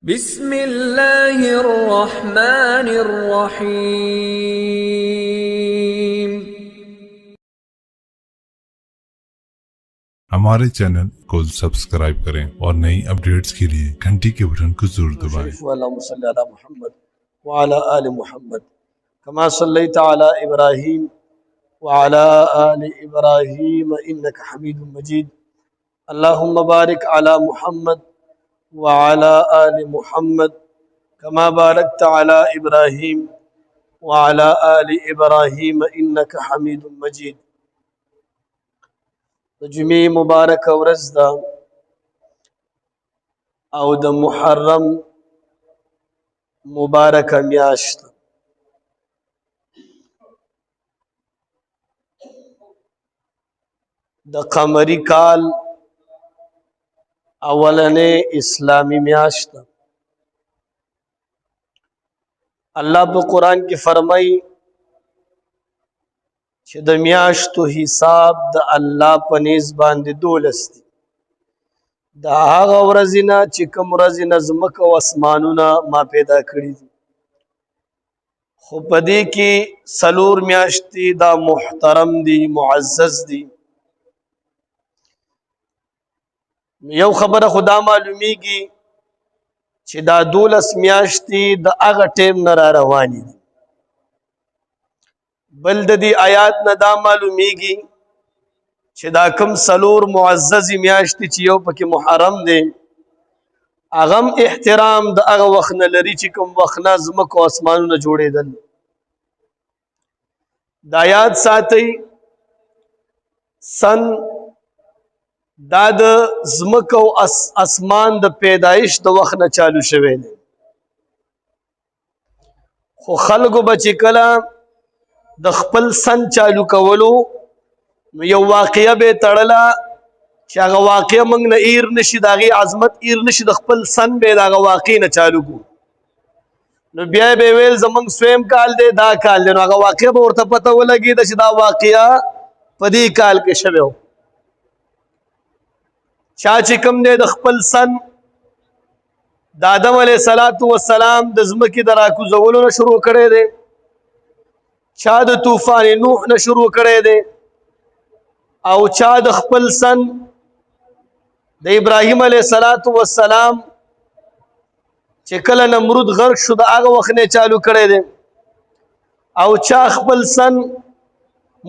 بسم الله الرحمن الرحيم। हमारे चैनल को सब्सक्राइब करें और नई अपडेट्स के लिए घंटी के बटन को जरूर दबाएं। اللهم صل على محمد وعلى آل محمد كما صليت على إبراهيم وعلى آل إبراهيم إنك حميد مجيد. اللهم بارك على محمد وعلى آل محمد كما باركت على إبراهيم وعلى آل إبراهيم إنك حميد مجيد. جمعه مبارک ورځ ده او د محرم مبارک میاشت. د قمری کال اولنې اسلامی میاشت. الله په قرآن کې فرمایي چې د میاشتو حساب د الله په نیز باندې 12 دي. د هغه ورځې نه چې کوم ورځې نه ځمکه او اسمانونه ما پیدا کړي دي، خو په دې کې 4 میاشتې دا محترم دي، معزز دي. یو خبره خدا معلومیږي چې دا 12 میاشتې د هغه ټیم نه را روانې دي. بل د دې آیات نه دا معلومیږي چې دا کوم 4 معزز میاشتې چې یو پکې محرم دی، هغه احترام د هغه وخت نه لري چې کوم وخت نه ځمکه او اسمانونه جوړېدل. دا یاد ساتئ، سن دا د ځمکه او اسمان د پیدایش د وخت نه چالو شوی دی، خو خلکو به چې کله د خپل سن چالو کولو نو یو واقعه به تړله چې هغه واقعه موږ نه ایر نشي، د هغې عظمت ایر نشي، د خپل سن به د هغه واقعې نه چالو کړو. نو بیا به ویل زموږ 2م کال دی، دا کال دی، نو هغه واقعه به ورته پته ولګېده چې دا واقعه په دې کال کې شوی و. چا چې کوم دی د خپل سن د آدم علیه السلام د ځمکې د راکوزولو نه شروع کړی دی، چا د طوفان نوح نه شروع کړی دی، او چا د خپل سن د ابراهیم علیه السلام چې کله نمرود غرق شو د هغه وخت نه چالو کړی دی، او چا خپل سن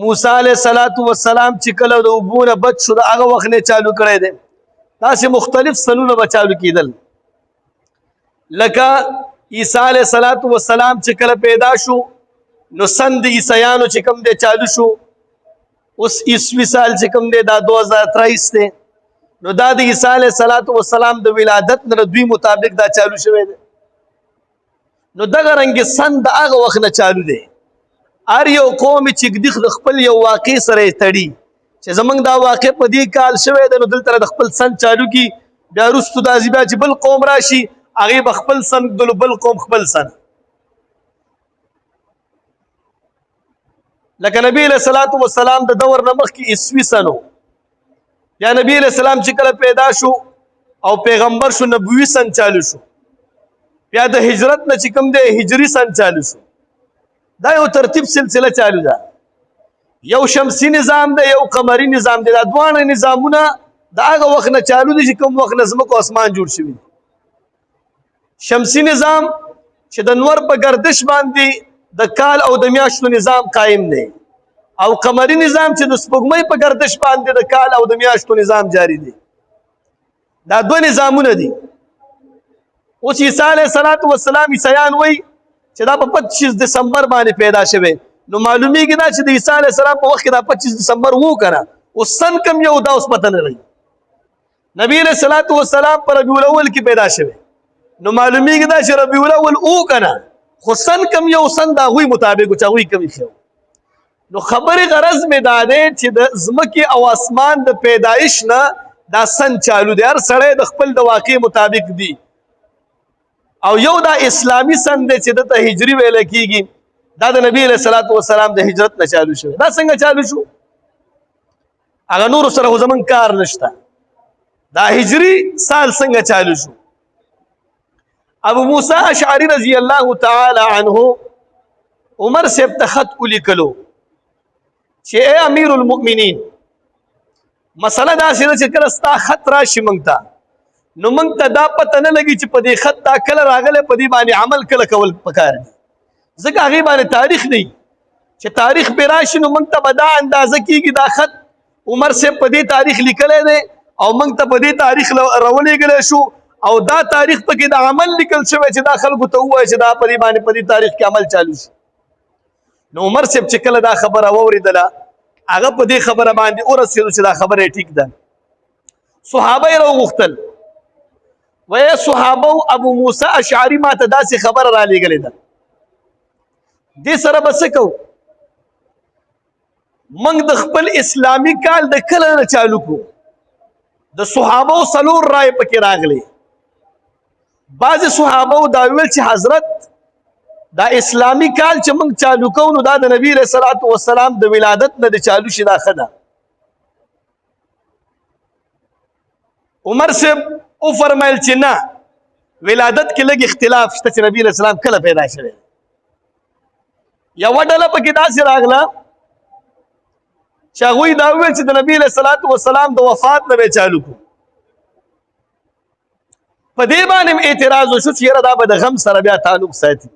موسی علیه السلام چې کله د اوبو نه بچ شو د هغه وخت نه چالو کړی دی. داسې مختلف سنونه به چالو کېدل. لکه عیسی علیه السلام چې کله پیدا شو نو سن د عیسیانو چې کوم دی چالو شو. اوس عیسوي سال چې کوم دی دا 2023 دی، نو دا د عیسی علیه السلام د ولادت نه دوی مطابق دا چالو شوی دی. نو دغه رنګ سن د هغه وخت نه چالو دی. هر یو قوم چې د خپل یو واقع سره تړي چې زمونږ دا واقع په دې کال شوی دی، نو دلته د خپل سن چالو کی، بیا وروستو داسې بیا چې بل قوم راشي هغې به خپل سن ږدلو، بل قوم خپل سن. لکه نبی علیہ السلام د دور نه مخکې عیسوي سن و، یا نبی علیہ السلام چې کله پیدا شو او پیغمبر شو نبوي سن چالو شو، بیا د هجرت نه چې کوم دی هجري سن چالو شو. دا یو ترتیب سلسله چالو ده. یو شمسی نظام دی، یو قمری نظام دی. دا دواړه نظامونه د هغه وخت نه چالو دي چې کوم وخت نه ځمکه او اسمان جوړ شوي. شمسی نظام چې د نور په گردش باندې د کال او د میاشتو نظام قائم دی، او قمری نظام چې د سپوږمۍ په گردش باندې د کال او د میاشتو نظام جاری دی. دا 2 نظامونه دي. اوس عیسی علیه السلام عیسیان وایي چې دا په 25 دسمبر باندې پیدا شوی. نو معلومیږي دا چې د عیسی علیه السلام په وخت کې دا 25 دسمبر وو کنه، اوس سن کم یو دا اوس پته نه لري. نبی علیه السلام په ربیع الاول کې پیدا شوی، نو معلومیږي دا چې ربیع الاول او کنه، خو سن کم یو سن د هغوی مطابق چې هغوی کم ایښی. نو خبرې غرض مې دا دی چې د ځمکې او اسمان د پیدایش نه دا سن چالو دی. هر سړی د خپل د واقع مطابق دی. او یو دا اسلامی سن دی چې دته هجري ویل کېږي، دا د نبی علیه السلام د هجرت نه چالو شوی. دا څنګه چالو شو؟ هغه نورو سره خو زموږ کار نشته. دا هجري سال څنګه چالو شو؟ ابو موسی اشعری رضی الله تعالی عنہ عمر سے خط ولیکلو چې اے امیر المؤمنین مسله دا چې کله ستا خط راشي مونږ ته نو مونږ ته دا پته نه لګي چې په دې خط تا کله راغلی په دې باندې عمل کله کول پکار دي ځکه هغې باندې تاریخ نه چې تاریخ پې راشي نو مونږ ته به دا اندازه کېږي دا خط عمر صاحب په دې تاریخ لیکلی دی او مونږ ته په دې تاریخ راولېږلی شو او دا تاریخ پکې د عمل لیکل شوی چې دا خلکو ته ووایي چې دا په دې باندې په دې تاریخ کې عمل چالو شي نو عمر صاحب چې کله دا خبره واورېدله هغه په دې خبره باندې ورسېدو چې دا خبره یې ټیک ده صحابه یې راوغوښتل وایي صحابو ابو موسی اشعري ما ته داسې خبره رالېږلې ده دې سره به څه کوو موږ د خپل اسلامي کال د کله نه چالو کړو د صحابو څلور رایې پکې راغلې بعضې صحابو دا ویل چې حضرت دا اسلامی کال چې موږ چالو کوو نو دا د نبی علیه الصلاة والسلام د ولادت نه د چالو شي دا ښه ده عمر صاحب وفرمیل چې نه ولادت کې لږ اختلاف شته چې نبی علیه السلام کله پیدا شوی یوه ډله پکې داسې راغله چې هغوی دا وویل چې د نبی علیه الصلاة والسلام د وفات نه به چالو کړو په دې باندې اعتراض وشو چې یاره دا به د غم سره بیا تعلق ساتي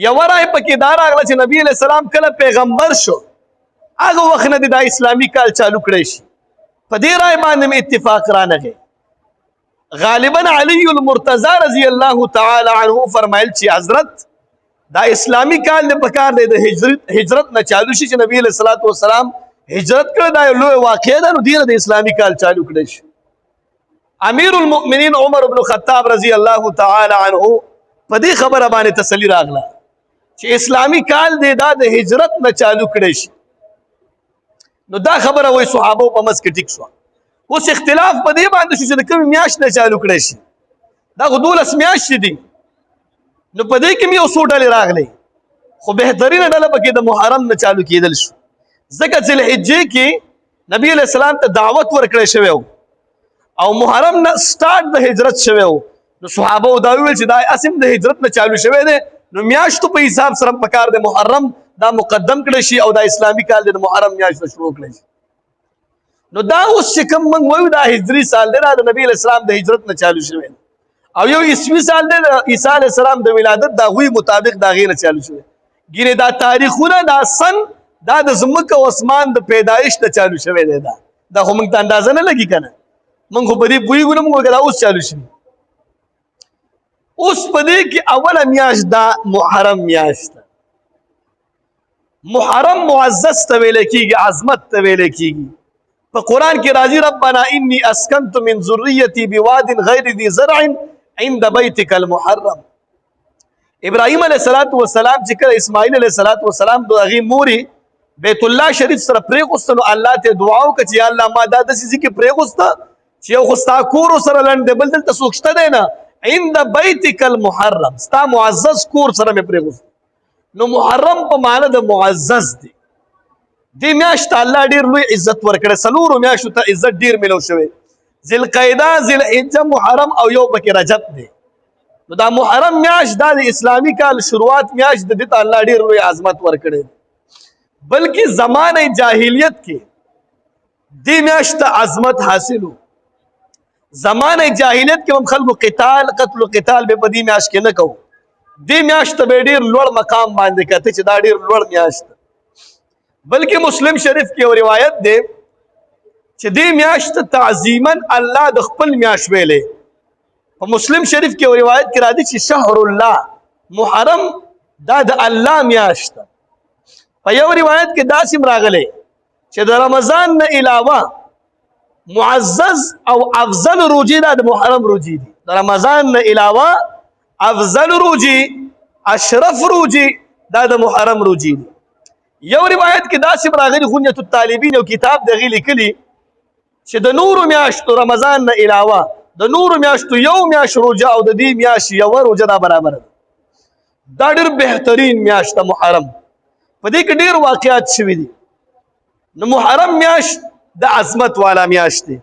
یوه رای پکې دا راغله چې نبی علیه السلام کله پیغمبر شو هغه وخت نه دا اسلامي کال چالو کړی شي په دې رای باندې اتفاق رانغی غالبا علی المرتضی رضی الله تعالی عنه فرمایل چې حضرت دا اسلامی کال نه پکار دی د هجرت نه چالو شي چې نبی علیه الصلاة والسلام هجرت کړی دا یو لوی واقعه ده نو دې د اسلامي کال چالو کړی شي امیر المؤمنین عمر بن الخطاب رضی الله تعالی عنه په دې خبره باندې تسلی راغله چې اسلامی کال دی دا د هجرت نه چالو کړی شي نو دا خبره وایي صحابو په منځ کې ټیک شوه اوس اختلاف په دې باندې شو چې د کومې میاشت نه چالو کړی شي دا خو 12 میاشتې دي نو په دې کې مې یو څو ډلې راغلې خو بهترینه ډله پکې د محرم نه چالو کېدل شو ځکه چې ذوالحجې کې نبی علیه السلام ته دعوت ورکړی شوی و او محرم نه سټارټ د هجرت شوی و نو صحابه دا ویل چې دا اسم د هجرت نه چالو شوی دی نو میاشتو په حساب سره پکار د محرم دا مقدم کړی شي او دا اسلامي کال د محرم میاشت شروع کړی شي نو دا اوس چې کوم موږ وایو دا هجري سال دی دا د نبی علیه السلام د هجرت نه چالو شوی او یو عیسوي سال دی د عیسی علیه السلام د ولادت د هغوی مطابق د هغې نه چالو شوی ګینې دا تاریخونه دا سن دا د ځمکه او اسمان د پیدایش نه چالو شوی دی دا خو موږ ته اندازه نه لګي که نه موږ خو په دې پوهېږو نه موږ دا اوس چالو شوي اوس په دې کې اوله میاشت دا محرم میاشت ده محرم معزز ته ویلی کېږي عظمت ته ویلی کېږي په قرآن کې راځي ربنا انی اسکنت من ذریتی بواد غیر ذی زرع عند بیتک المحرم ابراهیم علیه الصلاة والسلام چې کله اسماعیل علیه الصلاة والسلام د هغې مورې بیت الله شریف سره پرېغوسته نو الله ته دعا وکړه چې یا الله ما دا داسې ځای کې پرېغوسته چې یو خو ستا کور سره لنډ دی بل دلته څوک شته دی نه عند بیتک المحرم ستا معزز کور سره مې پرېغوسته نو محرم په معنی د معزز دی دې میاشت ته الله ډېر لوی عزت ورکړی څلورو میاشتو ته عزت ډېر میلو شوی ذوالقعده ذوالحجه محرم او یو پکې رجب دی نو دا محرم میاشت دا د اسلامي کال شروعات میاشت د دې ته الله ډېر لوی عظمت ورکړی بلکې زمانه جاهلیت کې دې میاشت ته عظمت حاصلو زمانه جاهلیت کې هم خلکو قتل و قتال به په دې میاشت کې نه کوو دې میاشت ته به ډېر لوړ مقام باندې کته چې دا ډېر لوړ میاشت بلکې مسلم شریف کې یو روایت دی چې دې میاشت تعظیما الله د خپل میاشت ویلې په مسلم شریف کې یو روایت کې راځي چې شهر الله محرم دا د الله میاشت په یو روایت کې داسې راغلی چې د رمضان نه علاوه معزز او افضل روجي دا د محرم روجي دي د رمضان نه علاوه افضل روجي اشرف روجي دا د محرم روجي دي یو روایت کې داسې راغلی غنیة الطالبین یو کتاب دغې لیکلي چې د نورو میاشتو رمضان نه علاوه د نورو میاشتو یو میاشت روجه او د دې میاشت یوه روجه دا برابر ده دا ډېر بهترین میاشت ده محرم په دې کې ډېر واقعات شوي دي نو محرم میاشت د عظمت والا میاشت دی